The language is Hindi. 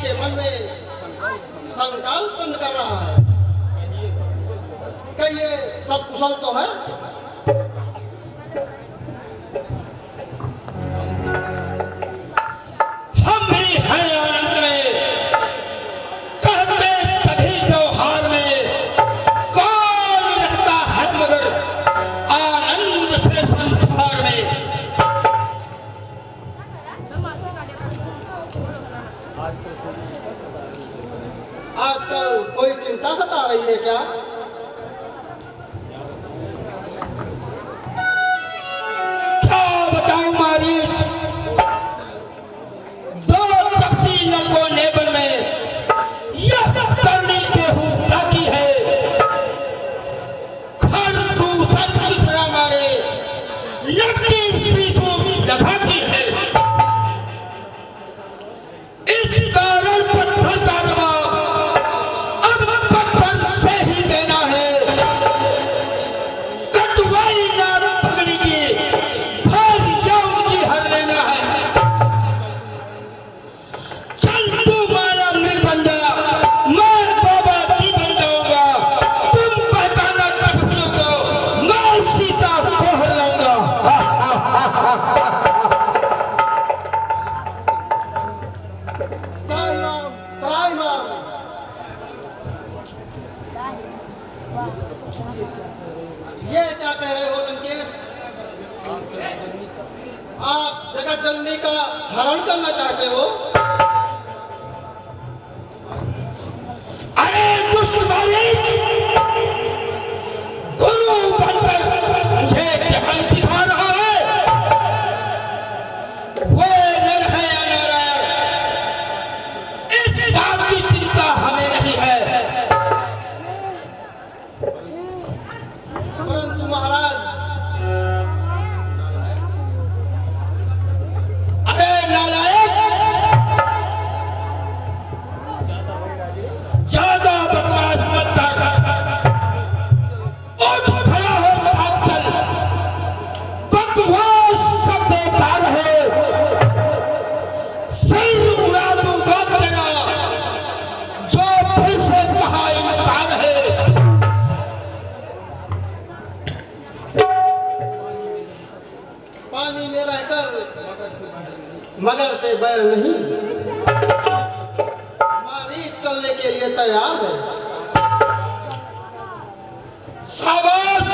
के मन में संकल्पन कर रहा है कि ये सब कुशल तो है। हम भी हैं आनंद में, कहते सभी व्यवहार में, कौन रहता है मगर आनंद से संसार में। आजकल कोई चिंता सता रही है क्या? क्या बताऊं मारीच, दो तपसी लड़कों ने बन में यह करनी बेहुदा की है। खर दूसर तीसरा मारे लगती पीछू लगाती है। इस कारण पत्थर का दबाव अब पत्थर से ही देना है। कटवाई ना पगड़ी की भाग जाऊं की हर लेना है। चल तू मारा मिल बन जा, मैं बाबा जी बन जाऊंगा। तुम पहचाना तपस्या को, मैं सीता को हराऊंगा। त्राहिमाम ये क्या कह रहे हो लंकेश? आप जगत जननी का हरण करना चाहते हो? अरे दुष्ट बालिक, गुरु बनकर मुझे जहां सिखा रहा है वो नर है या नारायण, इस बात की चिंता हमें नहीं है। परंतु महाराज, अरे नालायक, ज्यादा बकवास मत कर। उठ खड़ा हो, साथ चल। बकवास सब बेकार है। सिर उड़ा दूंगा तेरा, जो फिर से कहा इनकार है। पानी में रहकर मगर से बैर नहीं, मारीच चलने के लिए तैयार है। शाबाश